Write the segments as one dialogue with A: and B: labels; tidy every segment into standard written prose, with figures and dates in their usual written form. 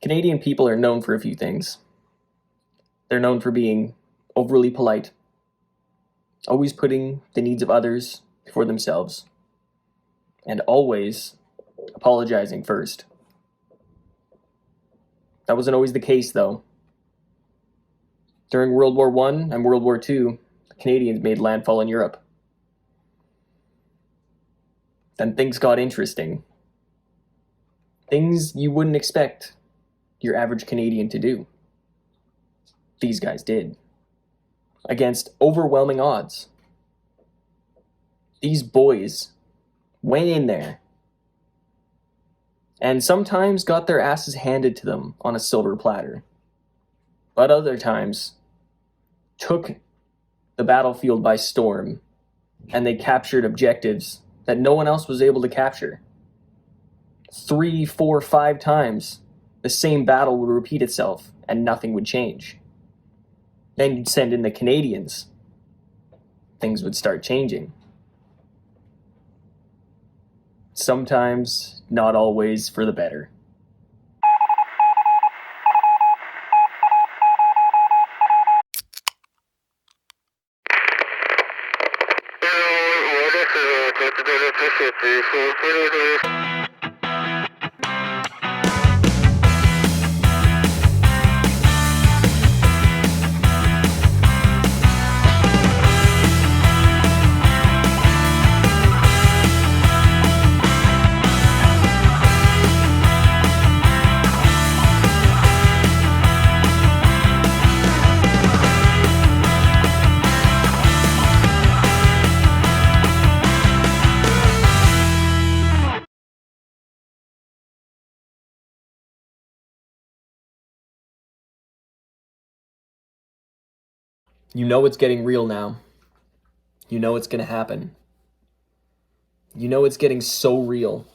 A: Canadian people are known for a few things. They're known for being overly polite, always putting the needs of others before themselves, and always apologizing first. That wasn't always the case, though. During World War I and World War II, the Canadians made landfall in Europe. Then things got interesting. Things you wouldn't expect your average Canadian to do. These guys did. Against overwhelming odds. These boys went in there and sometimes got their asses handed to them on a silver platter. But other times took the battlefield by storm and they captured objectives that no one else was able to capture. 3, 4, 5 times the same battle would repeat itself and nothing would change. Then you'd send in the Canadians. Things would start changing. Sometimes, not always, for the better. You know it's getting real now. You know it's gonna happen. You know it's getting so real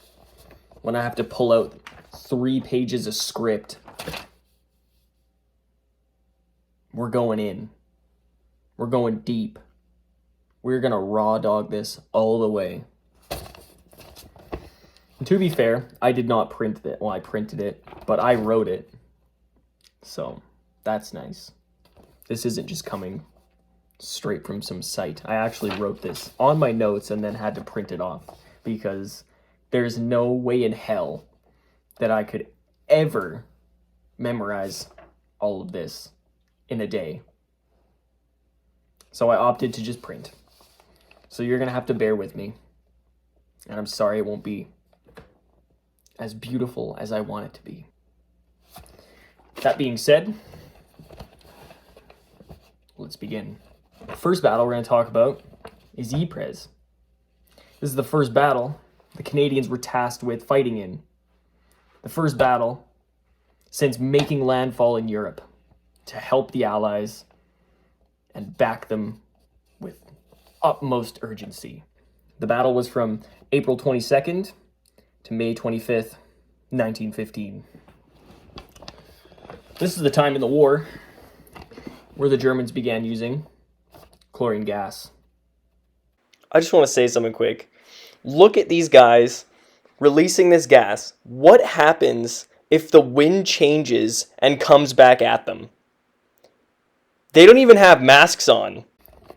A: when I have to pull out 3 pages of script. We're going in. We're going deep. We're gonna raw dog this all the way. And to be fair, I did not print it. Well, I printed it, but I wrote it. So, that's nice. This isn't just coming straight from some site. I actually wrote this on my notes and then had to print it off because there's no way in hell that I could ever memorize all of this in a day. So I opted to just print. So you're gonna have to bear with me. And I'm sorry it won't be as beautiful as I want it to be. That being said, let's begin. The first battle we're going to talk about is Ypres. This is the first battle the Canadians were tasked with fighting in. The first battle since making landfall in Europe to help the Allies and back them with utmost urgency. The battle was from April 22nd to May 25th, 1915. This is the time in the war where the Germans began using chlorine gas. I just want to say something quick. Look at these guys releasing this gas. What happens if the wind changes and comes back at them? They don't even have masks on.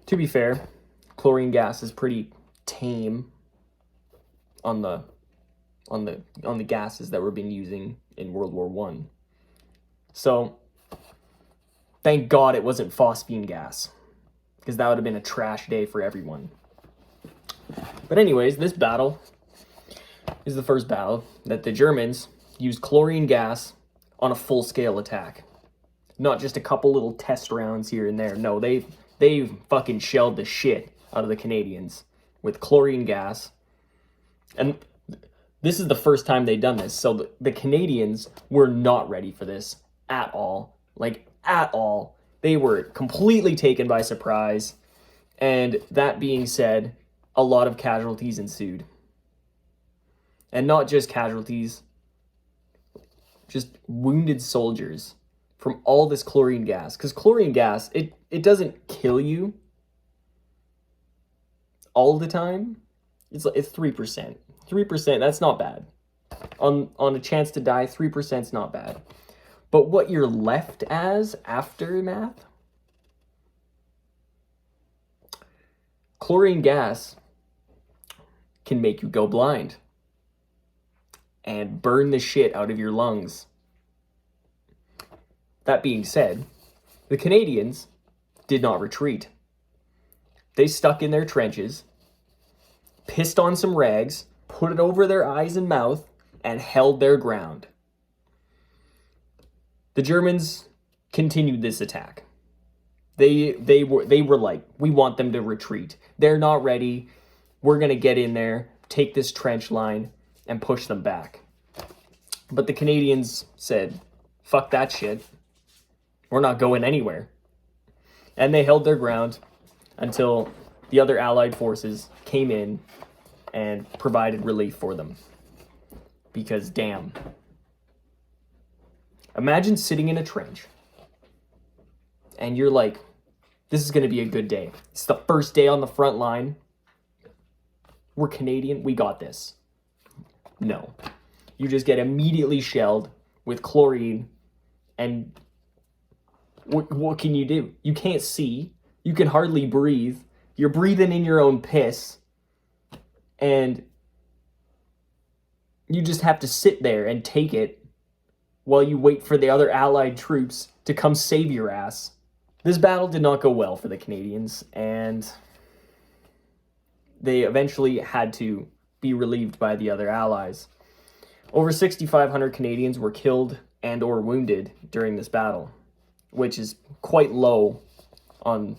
A: To be fair, chlorine gas is pretty tame on the gases that were being using in World War I. So, thank God it wasn't phosphine gas, because that would have been a trash day for everyone. But anyways, this battle is the first battle that the Germans used chlorine gas on a full-scale attack. Not just a couple little test rounds here and there. No, they fucking shelled the shit out of the Canadians with chlorine gas. And this is the first time they'd done this, so the Canadians were not ready for this at all. Like, at all. They were completely taken by surprise. And that being said, a lot of casualties ensued. And not just casualties, just wounded soldiers from all this chlorine gas. Because chlorine gas, it doesn't kill you all the time. It's 3%. 3%, that's not bad. On a chance to die, 3% is not bad. But what you're left as aftermath? Chlorine gas can make you go blind and burn the shit out of your lungs. That being said, the Canadians did not retreat. They stuck in their trenches, pissed on some rags, put it over their eyes and mouth, and held their ground. The Germans continued this attack. They were like, we want them to retreat. They're not ready. We're going to get in there, take this trench line, and push them back. But the Canadians said, fuck that shit. We're not going anywhere. And they held their ground until the other Allied forces came in and provided relief for them. Because damn. Imagine sitting in a trench and you're like, this is going to be a good day. It's the first day on the front line. We're Canadian. We got this. No. You just get immediately shelled with chlorine, and what can you do? You can't see. You can hardly breathe. You're breathing in your own piss. And you just have to sit there and take it while you wait for the other Allied troops to come save your ass. This battle did not go well for the Canadians, and they eventually had to be relieved by the other Allies. Over 6,500 Canadians were killed and or wounded during this battle, which is quite low on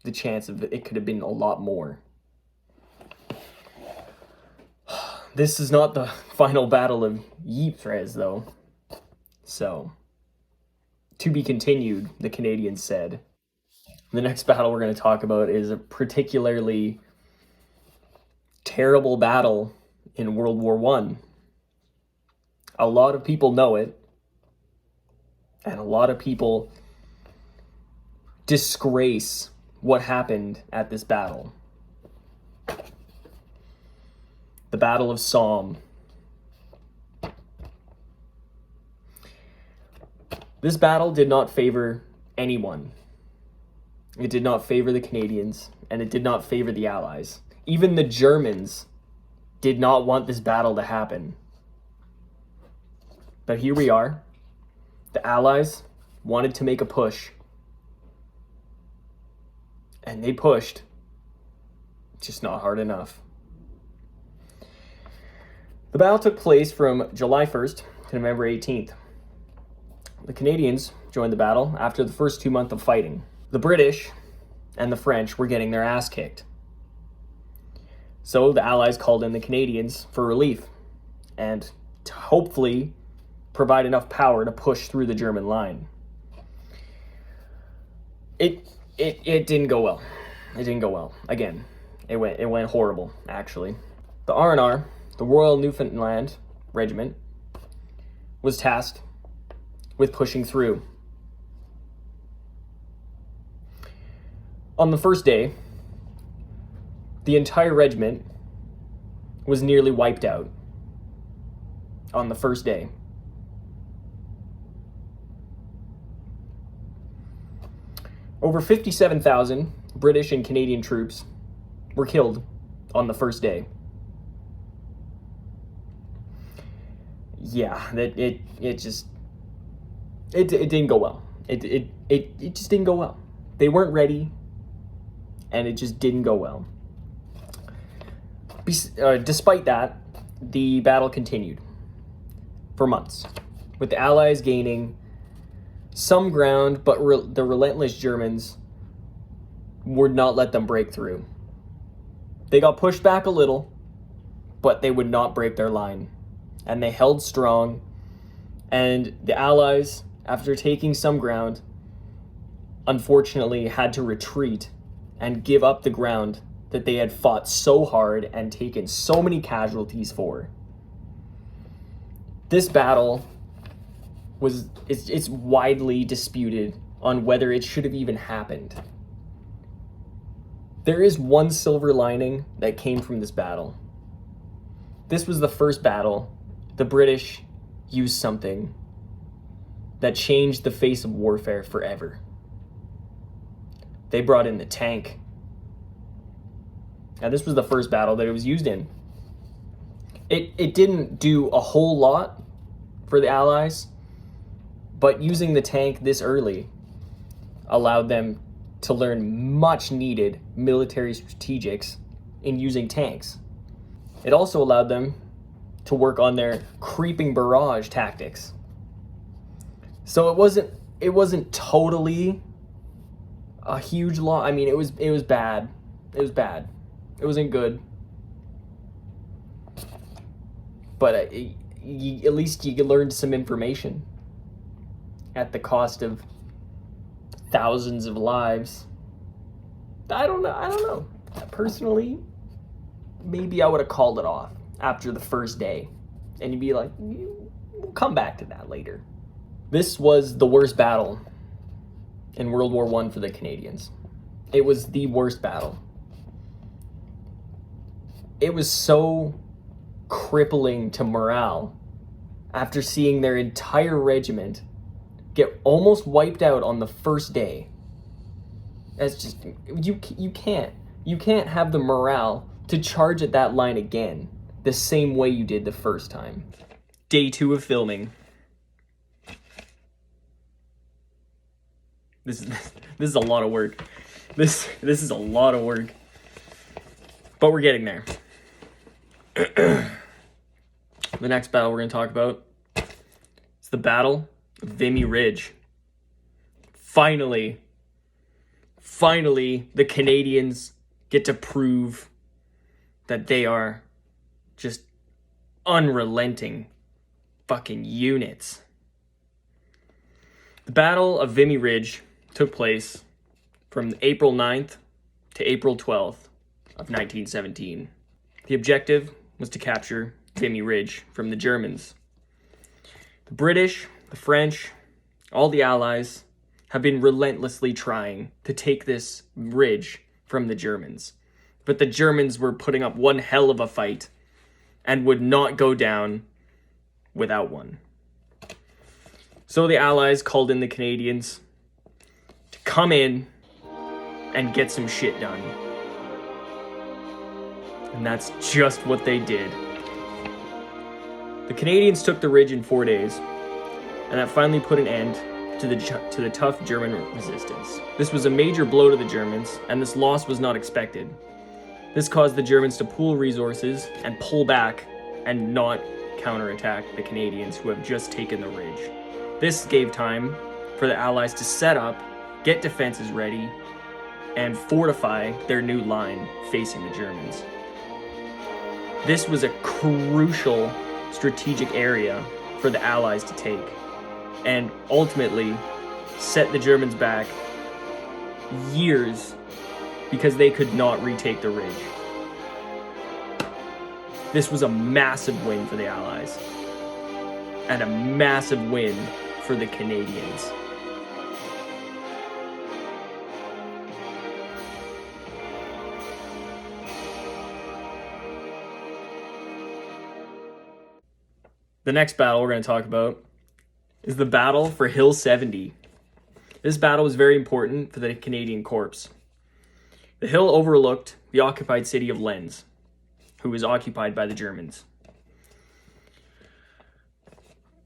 A: the chance of it could have been a lot more. This is not the final battle of Ypres, though. So, to be continued, the Canadians said. The next battle we're going to talk about is a particularly terrible battle in World War I. A lot of people know it, and a lot of people disgrace what happened at this battle. The Battle of Somme. This battle did not favor anyone. It did not favor the Canadians, and it did not favor the Allies. Even the Germans did not want this battle to happen. But here we are. The Allies wanted to make a push. And they pushed. Just not hard enough. The battle took place from July 1st to November 18th. The Canadians joined the battle after the first 2 months of fighting. The British and the French were getting their ass kicked. So the Allies called in the Canadians for relief and to hopefully provide enough power to push through the German line. It didn't go well. It didn't go well. Again, it went horrible, actually. The R&R, the Royal Newfoundland Regiment, was tasked with pushing through. On the first day, the entire regiment was nearly wiped out. On the first day. Over 57,000 British and Canadian troops were killed on the first day. Yeah, it didn't go well. It just didn't go well. They weren't ready, and it just didn't go well. Despite that, the battle continued for months, with the Allies gaining some ground, but the relentless Germans would not let them break through. They got pushed back a little, but they would not break their line, and they held strong, and the Allies, after taking some ground, unfortunately had to retreat and give up the ground that they had fought so hard and taken so many casualties for. This battle it's widely disputed on whether it should have even happened. There is one silver lining that came from this battle. This was the first battle the British used something that changed the face of warfare forever. They brought in the tank. Now, this was the first battle that it was used in. It didn't do a whole lot for the Allies, but using the tank this early allowed them to learn much needed military strategics in using tanks. It also allowed them to work on their creeping barrage tactics. So it wasn't totally a huge loss. I mean, it was bad. It was bad. It wasn't good. But at least you learned some information at the cost of thousands of lives. I don't know. Personally, maybe I would have called it off after the first day. And you'd be like, we'll come back to that later. This was the worst battle in World War I for the Canadians. It was the worst battle. It was so crippling to morale after seeing their entire regiment get almost wiped out on the first day. That's just, you can't have the morale to charge at that line again the same way you did the first time. Day 2 of filming. This is a lot of work. This is a lot of work. But we're getting there. The next battle we're going to talk about is the Battle of Vimy Ridge. Finally, the Canadians get to prove that they are just unrelenting fucking units. The Battle of Vimy Ridge took place from April 9th to April 12th of 1917. The objective was to capture Vimy Ridge from the Germans. The British, the French, all the Allies have been relentlessly trying to take this ridge from the Germans. But the Germans were putting up one hell of a fight and would not go down without one. So the Allies called in the Canadians to come in and get some shit done. And that's just what they did. The Canadians took the ridge in 4 days, and that finally put an end to the tough German resistance. This was a major blow to the Germans, and this loss was not expected. This caused the Germans to pool resources and pull back and not counterattack the Canadians who have just taken the ridge. This gave time for the Allies to set up, get defenses ready, and fortify their new line facing the Germans. This was a crucial strategic area for the Allies to take, and ultimately set the Germans back years because they could not retake the ridge. This was a massive win for the Allies, and a massive win for the Canadians. The next battle we're going to talk about is the Battle for Hill 70. This battle was very important for the Canadian Corps. The hill overlooked the occupied city of Lens, who was occupied by the Germans.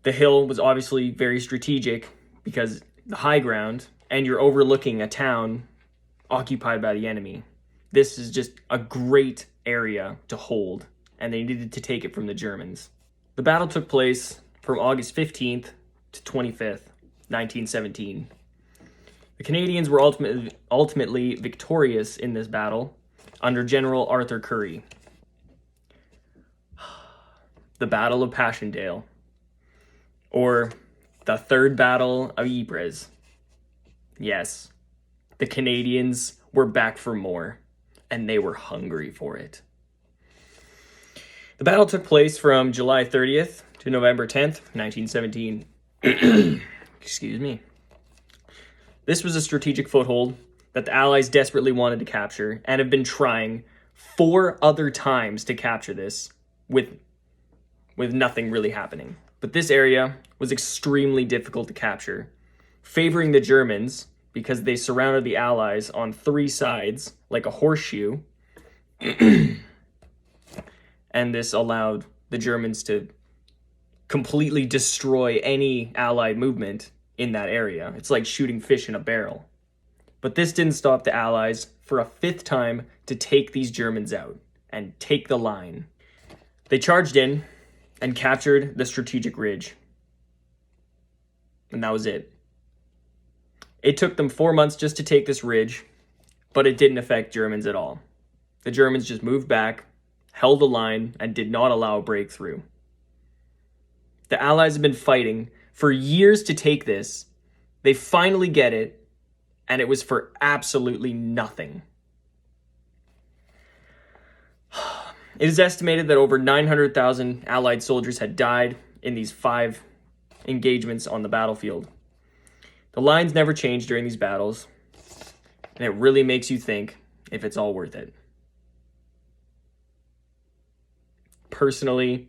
A: The hill was obviously very strategic because the high ground, and you're overlooking a town occupied by the enemy. This is just a great area to hold, and they needed to take it from the Germans. The battle took place from August 15th to 25th, 1917. The Canadians were ultimately victorious in this battle under General Arthur Currie. The Battle of Passchendaele, or the Third Battle of Ypres. Yes, the Canadians were back for more, and they were hungry for it. The battle took place from July 30th to November 10th, 1917. Excuse me. This was a strategic foothold that the Allies desperately wanted to capture and have been trying 4 other times to capture this with nothing really happening. But this area was extremely difficult to capture, favoring the Germans because they surrounded the Allies on 3 sides like a horseshoe, and this allowed the Germans to completely destroy any Allied movement in that area. It's like shooting fish in a barrel. But this didn't stop the Allies for a 5th time to take these Germans out and take the line. They charged in and captured the strategic ridge. And that was it. It took them 4 months just to take this ridge, but it didn't affect Germans at all. The Germans just moved back, held the line, and did not allow a breakthrough. The Allies have been fighting for years to take this. They finally get it, and it was for absolutely nothing. It is estimated that over 900,000 Allied soldiers had died in these 5 engagements on the battlefield. The lines never changed during these battles, and it really makes you think if it's all worth it. Personally,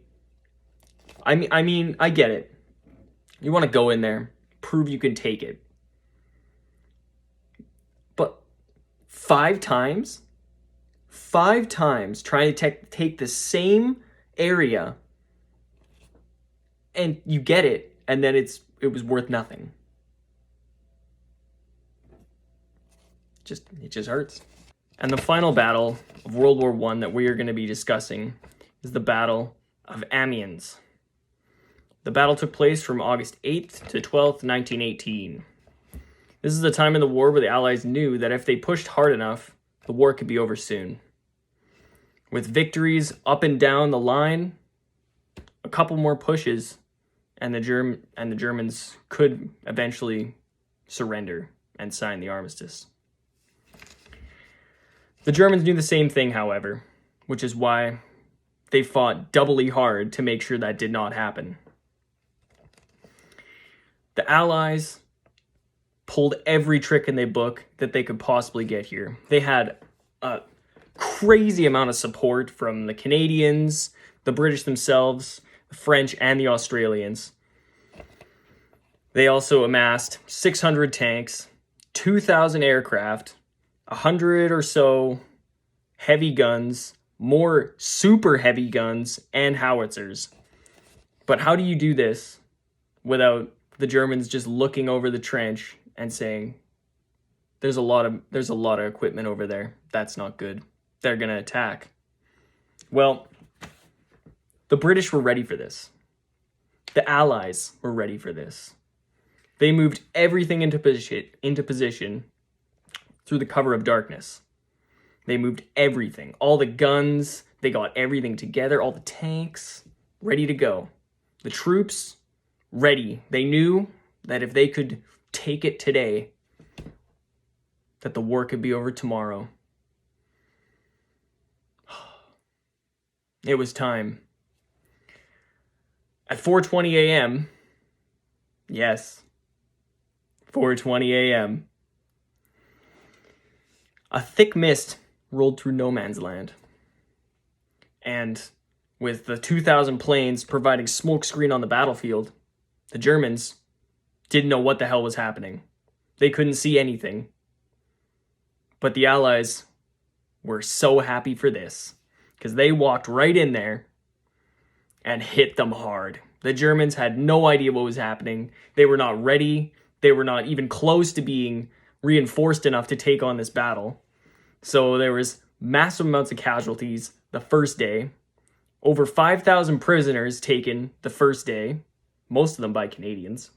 A: I mean, I get it. You want to go in there, prove you can take it. But 5 times? 5 times trying to take the same area, and you get it, and then it was worth nothing. It just hurts. And the final battle of World War I that we are going to be discussing is the Battle of Amiens. The battle took place from August 8th to 12th, 1918. This is the time in the war where the Allies knew that if they pushed hard enough, the war could be over soon. With victories up and down the line, a couple more pushes, and the Germans could eventually surrender and sign the armistice. The Germans knew the same thing, however, which is why they fought doubly hard to make sure that did not happen. The Allies pulled every trick in their book that they could possibly get here. They had a crazy amount of support from the Canadians, the British themselves, the French, and the Australians. They also amassed 600 tanks, 2,000 aircraft, 100 or so heavy guns, more super heavy guns, and howitzers. But how do you do this without the Germans just looking over the trench and saying, there's a lot of equipment over there. That's not good. They're going to attack. Well, the British were ready for this. The Allies were ready for this. They moved everything into position through the cover of darkness. They moved everything. All the guns, they got everything together, all the tanks, ready to go. The troops, ready. They knew that if they could take it today, that the war could be over tomorrow. It was time. At 4:20 a.m., yes, 4:20 a.m., a thick mist rolled through no man's land. And with the 2,000 planes providing smokescreen on the battlefield, the Germans didn't know what the hell was happening. They couldn't see anything. But the Allies were so happy for this, because they walked right in there and hit them hard. The Germans had no idea what was happening. They were not ready. They were not even close to being reinforced enough to take on this battle. So there was massive amounts of casualties the first day. Over 5,000 prisoners taken the first day, most of them by Canadians.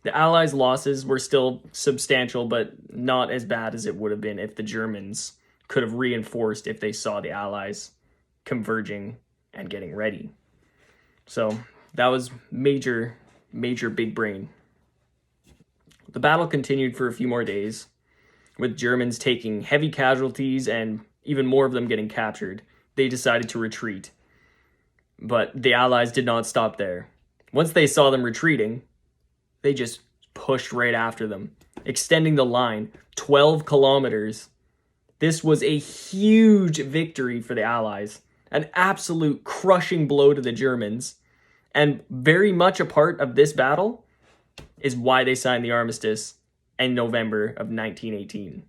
A: The Allies' losses were still substantial, but not as bad as it would have been if the Germans could have reinforced if they saw the Allies converging and getting ready. So that was major big brain. The battle continued for a few more days, with Germans taking heavy casualties and even more of them getting captured. They decided to retreat. But the Allies did not stop there. Once they saw them retreating, they just pushed right after them, extending the line 12 kilometers. This was a huge victory for the Allies, an absolute crushing blow to the Germans, And very much a part of this battle is why they signed the armistice in November of 1918.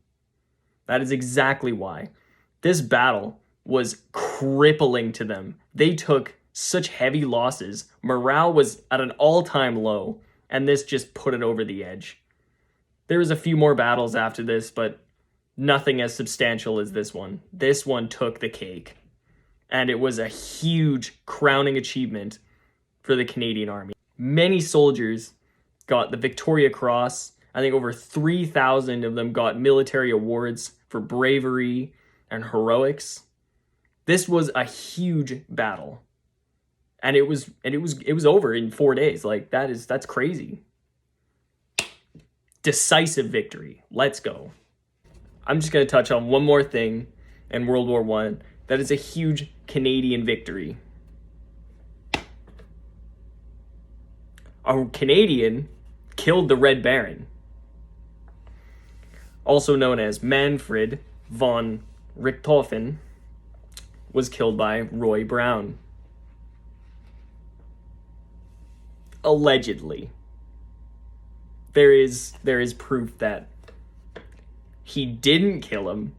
A: That is exactly why. This battle was crippling to them. They took such heavy losses. Morale was at an all-time low, and this just put it over the edge. There was a few more battles after this, but nothing as substantial as this one. This one took the cake, and it was a huge crowning achievement for the Canadian Army. Many soldiers got the Victoria Cross. I think over 3,000 of them got military awards for bravery and heroics. This was a huge battle. And it was over in 4 days. Like that's crazy. Decisive victory. Let's go. I'm just going to touch on one more thing in World War I that is a huge Canadian victory. A Canadian killed the Red Baron, also known as Manfred von Richthofen, was killed by Roy Brown. Allegedly. There is proof that he didn't kill him,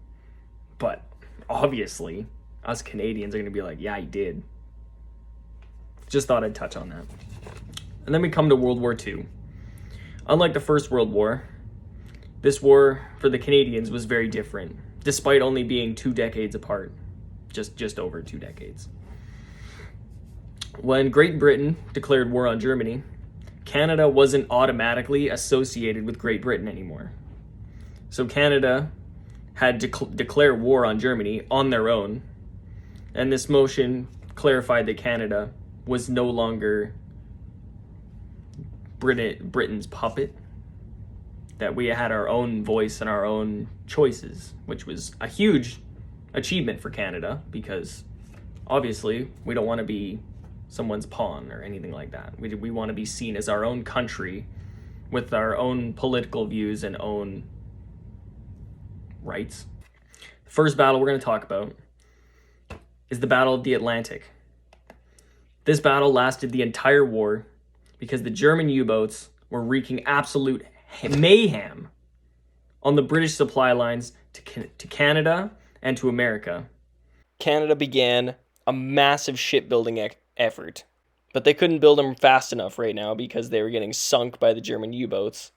A: but obviously us Canadians are going to be like, yeah, he did. Just thought I'd touch on that. And then we come to World War II. Unlike the First World War, this war for the Canadians was very different, despite only being 2 decades apart, just over 2 decades. When Great Britain declared war on Germany, Canada wasn't automatically associated with Great Britain anymore. So Canada had to declare war on Germany on their own, and this motion clarified that Canada was no longer Britain's puppet, that we had our own voice and our own choices, which was a huge achievement for Canada because obviously we don't want to be someone's pawn or anything like that. We want to be seen as our own country with our own political views and own rights. The first battle we're going to talk about is the Battle of the Atlantic. This battle lasted the entire war because the German U-boats were wreaking absolute mayhem on the British supply lines to Canada and to America. Canada began a massive shipbuilding effort, but they couldn't build them fast enough right now because they were getting sunk by the German U-boats.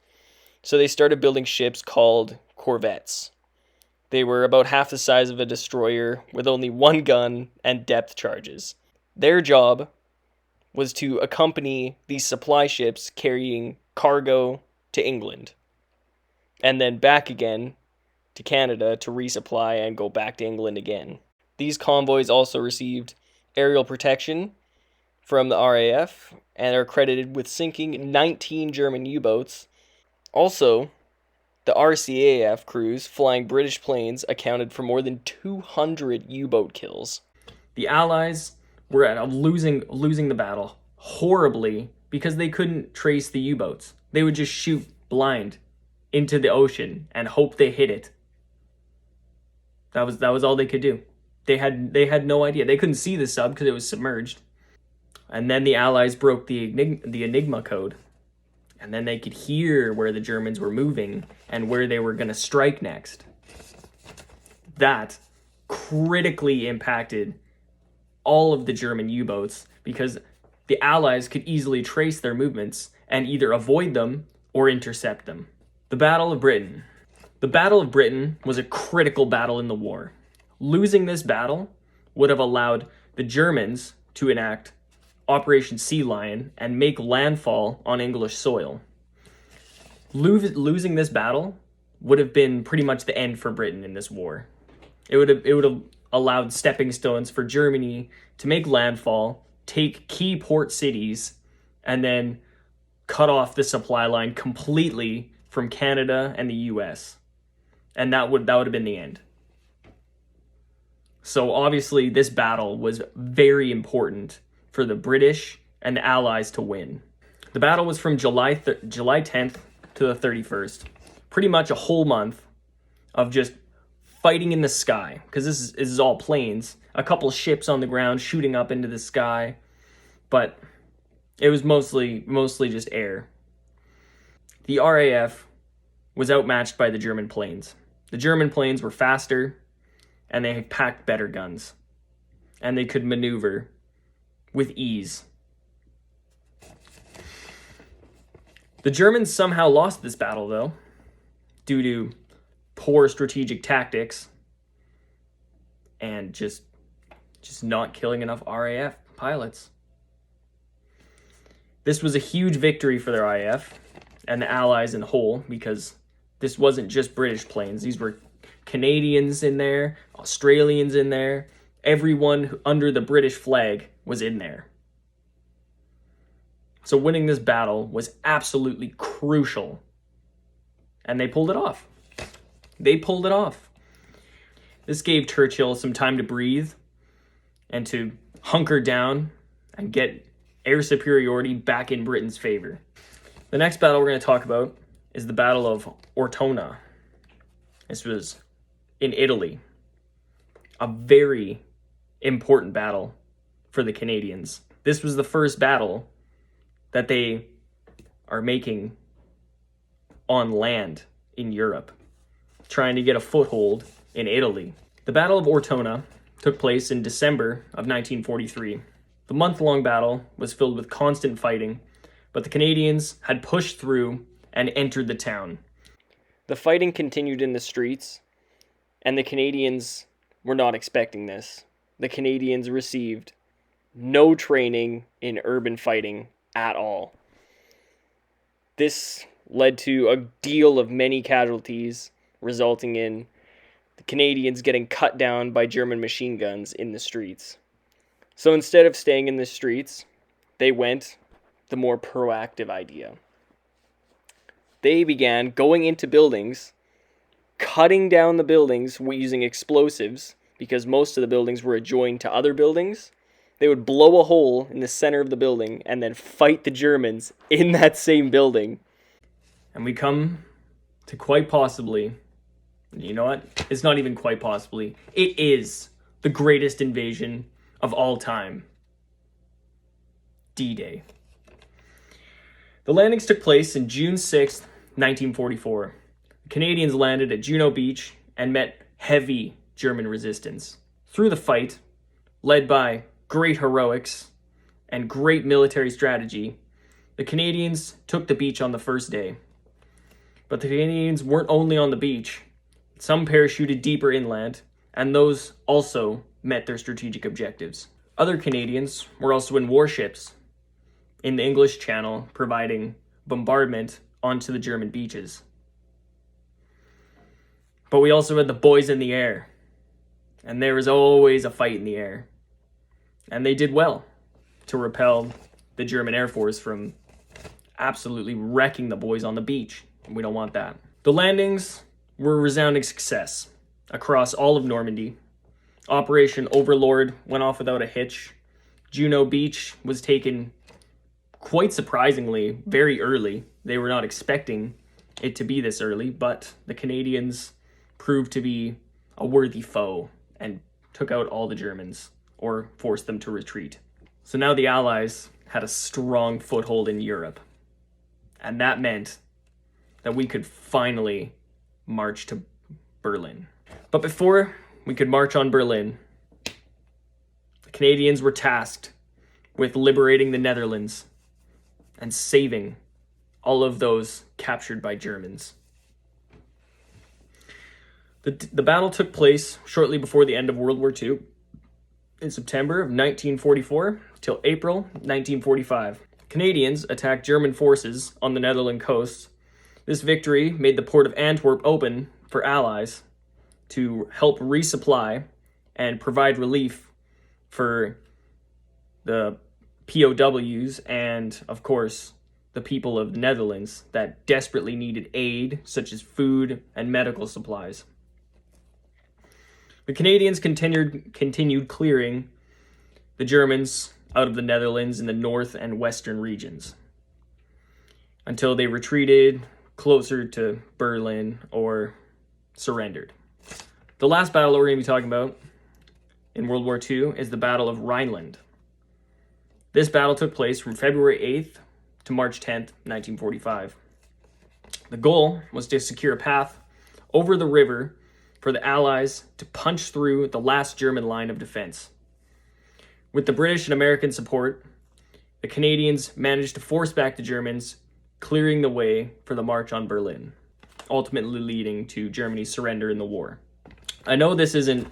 A: So they started building ships called corvettes. They were about half the size of a destroyer with only one gun and depth charges. Their job was to accompany these supply ships carrying cargo to England and then back again to Canada to resupply and go back to England again. These convoys also received aerial protection from the RAF and are credited with sinking 19 German U-boats. Also, the RCAF crews flying British planes accounted for more than 200 U-boat kills. The Allies were losing the battle horribly because they couldn't trace the U-boats. They would just shoot blind into the ocean and hope they hit it. That was all they could do. They had no idea. They couldn't see the sub because it was submerged. And then the Allies broke the Enigma code. And then they could hear where the Germans were moving and where they were going to strike next. That critically impacted all of the German U-boats because the Allies could easily trace their movements and either avoid them or intercept them. The Battle of Britain. The Battle of Britain was a critical battle in the war. Losing this battle would have allowed the Germans to enact Operation Sea Lion and make landfall on English soil. Losing this battle would have been pretty much the end for Britain in this war. It would have allowed stepping stones for Germany to make landfall, take key port cities, and then cut off the supply line completely from Canada and the US. And that would have been the end. So obviously this battle was very important for the British and the Allies to win. The battle was from July 10th to the 31st. Pretty much a whole month of just fighting in the sky, because this is all planes. A couple ships on the ground shooting up into the sky. But It was mostly just air. The RAF was outmatched by the German planes. The German planes were faster, and they packed better guns, and they could maneuver with ease. The Germans somehow lost this battle, though, due to poor strategic tactics and just not killing enough RAF pilots. This was a huge victory for the RAF and the Allies in whole, because this wasn't just British planes. These were Canadians in there, Australians in there. Everyone under the British flag was in there. So winning this battle was absolutely crucial. And they pulled it off. They pulled it off. This gave Churchill some time to breathe and to hunker down and get air superiority back in Britain's favor. The next battle we're going to talk about is the Battle of Ortona. This was in Italy. A very important battle for the Canadians. This was the first battle that they are making on land in Europe, trying to get a foothold in Italy. The Battle of Ortona took place in December of 1943. The month-long battle was filled with constant fighting, but the Canadians had pushed through and entered the town. The fighting continued in the streets, and the Canadians were not expecting this. The Canadians received no training in urban fighting at all. This led to a deal of many casualties, resulting in the Canadians getting cut down by German machine guns in the streets. So instead of staying in the streets, they went the more proactive idea. They began going into buildings, cutting down the buildings using explosives, because most of the buildings were adjoined to other buildings. They would blow a hole in the center of the building and then fight the Germans in that same building. And we come to quite possibly, you know what? It's not even quite possibly. It is the greatest invasion of all time. D-Day. The landings took place in June 6th, 1944. The Canadians landed at Juno Beach and met heavy German resistance. Through the fight, led by great heroics and great military strategy, the Canadians took the beach on the first day. But the Canadians weren't only on the beach. Some parachuted deeper inland, and those also met their strategic objectives. Other Canadians were also in warships in the English Channel, providing bombardment onto the German beaches. But we also had the boys in the air, and there was always a fight in the air. And they did well to repel the German Air Force from absolutely wrecking the boys on the beach. We don't want that. The landings were a resounding success across all of Normandy. Operation Overlord went off without a hitch. Juno Beach was taken quite surprisingly very early. They were not expecting it to be this early, but the Canadians proved to be a worthy foe and took out all the Germans, or forced them to retreat. So now the Allies had a strong foothold in Europe. And that meant that we could finally march to Berlin. But before we could march on Berlin, the Canadians were tasked with liberating the Netherlands and saving all of those captured by Germans. The battle took place shortly before the end of World War II, in September of 1944 till April 1945. Canadians attacked German forces on the Netherlands coast. This victory made the port of Antwerp open for Allies to help resupply and provide relief for the POWs and, of course, the people of the Netherlands that desperately needed aid, such as food and medical supplies. The Canadians continued clearing the Germans out of the Netherlands in the north and western regions until they retreated closer to Berlin or surrendered. The last battle that we're going to be talking about in World War II is the Battle of Rhineland. This battle took place from February 8th to March 10th, 1945. The goal was to secure a path over the river for the Allies to punch through the last German line of defense. With the British and American support, the Canadians managed to force back the Germans, clearing the way for the march on Berlin, ultimately leading to Germany's surrender in the war. I know this isn't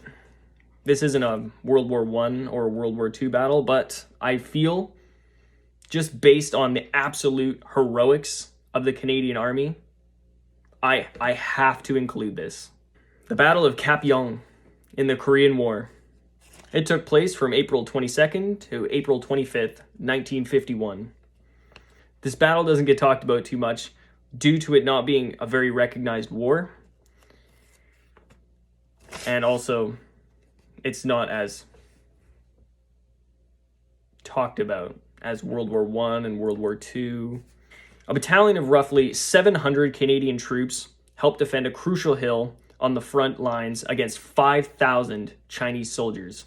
A: a World War I or a World War II battle, but I feel, just based on the absolute heroics of the Canadian Army, I have to include this. The Battle of Kapyong in the Korean War. It took place from April 22nd to April 25th, 1951. This battle doesn't get talked about too much due to it not being a very recognized war. And also, it's not as talked about as World War I and World War II. A battalion of roughly 700 Canadian troops helped defend a crucial hill on the front lines against 5,000 Chinese soldiers.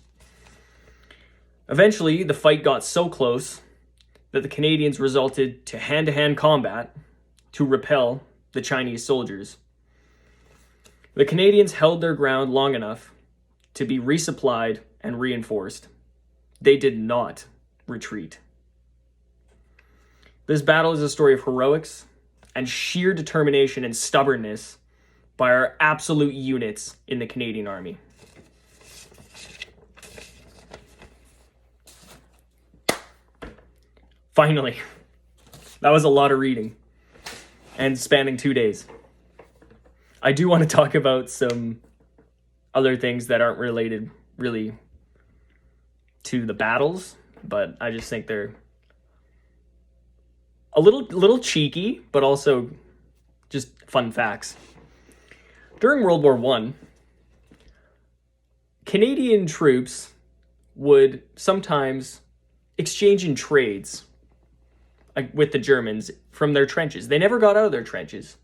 A: Eventually, the fight got so close that the Canadians resorted to hand-to-hand combat to repel the Chinese soldiers. The Canadians held their ground long enough to be resupplied and reinforced. They did not retreat. This battle is a story of heroics and sheer determination and stubbornness by our absolute units in the Canadian Army. Finally, that was a lot of reading and spanning 2 days. I do want to talk about some other things that aren't related really to the battles, but I just think they're a little cheeky, but also just fun facts. During World War I, Canadian troops would sometimes exchange in trades with the Germans from their trenches. They never got out of their trenches,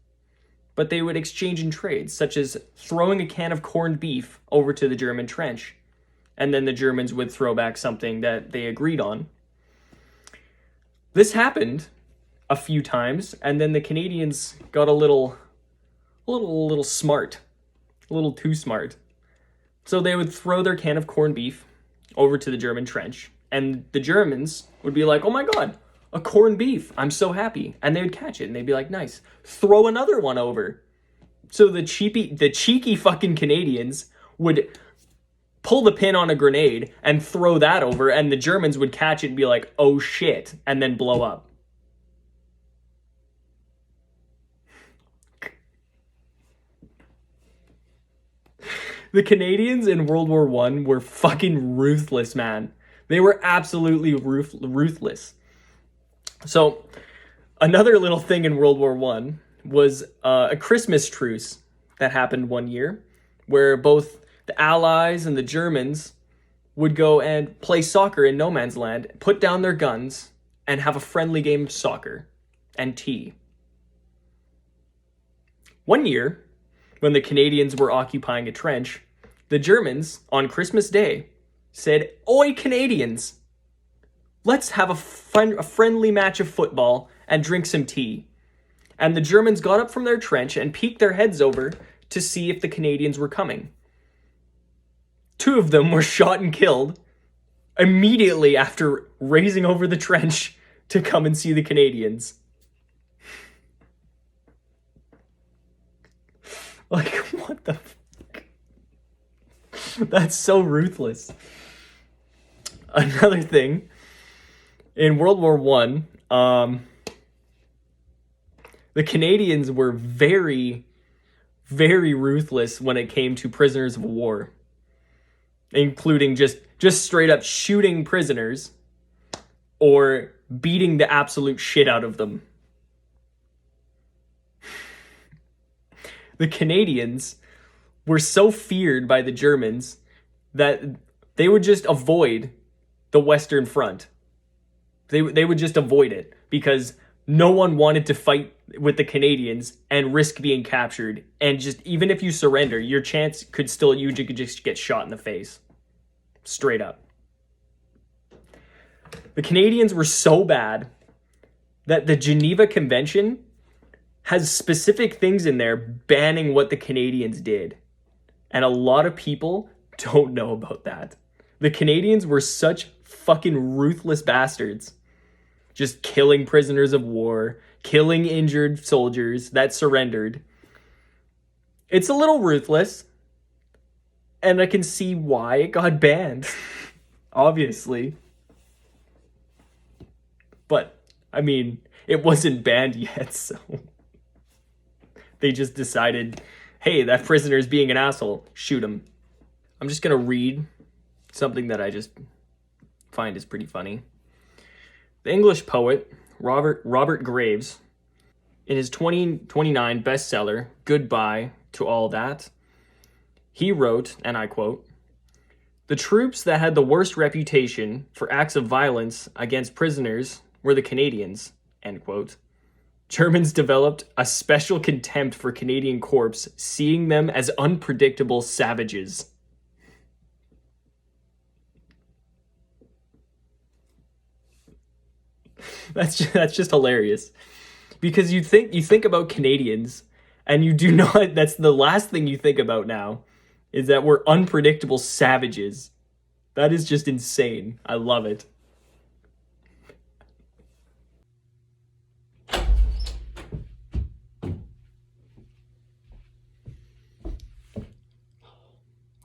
A: but they would exchange in trades, such as throwing a can of corned beef over to the German trench, and then the Germans would throw back something that they agreed on. This happened a few times, and then the Canadians got a little smart, a little too smart. So they would throw their can of corned beef over to the German trench, and the Germans would be like, "Oh my God, a corned beef, I'm so happy." And they would catch it and they'd be like, "Nice, throw another one over." So the cheeky fucking Canadians would pull the pin on a grenade and throw that over, and the Germans would catch it and be like, "Oh shit," and then blow up. The Canadians in World War I were fucking ruthless, man. They were absolutely ruthless. So, another little thing in World War I was a Christmas truce that happened one year, where both the Allies and the Germans would go and play soccer in no man's land, put down their guns, and have a friendly game of soccer and tea. One year, when the Canadians were occupying a trench, the Germans, on Christmas Day, said, "Oi, Canadians, let's have a friendly match of football and drink some tea." And the Germans got up from their trench and peeked their heads over to see if the Canadians were coming. 2 of them were shot and killed immediately after raising over the trench to come and see the Canadians. Like, what the fuck? That's so ruthless. Another thing, in World War I, the Canadians were very, very ruthless when it came to prisoners of war, including just straight up shooting prisoners or beating the absolute shit out of them. The Canadians were so feared by the Germans that they would just avoid the Western Front. They would just avoid it because no one wanted to fight with the Canadians and risk being captured. And just even if you surrender, your chance could still, you could just get shot in the face. Straight up. The Canadians were so bad that the Geneva Convention has specific things in there banning what the Canadians did. And a lot of people don't know about that. The Canadians were such fucking ruthless bastards. Just killing prisoners of war, killing injured soldiers that surrendered. It's a little ruthless. And I can see why it got banned. Obviously. But, I mean, it wasn't banned yet, so... They just decided, hey, that prisoner is being an asshole. Shoot him. I'm just going to read something that I just find is pretty funny. The English poet, Robert Graves, in his 2029 bestseller, Goodbye to All That, he wrote, and I quote, "The troops that had the worst reputation for acts of violence against prisoners were the Canadians," end quote. Germans developed a special contempt for Canadian corps, seeing them as unpredictable savages. That's just hilarious. Because you think about Canadians, and you do not, that's the last thing you think about now, is that we're unpredictable savages. That is just insane. I love it.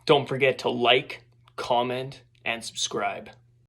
A: Don't forget to like, comment, and subscribe.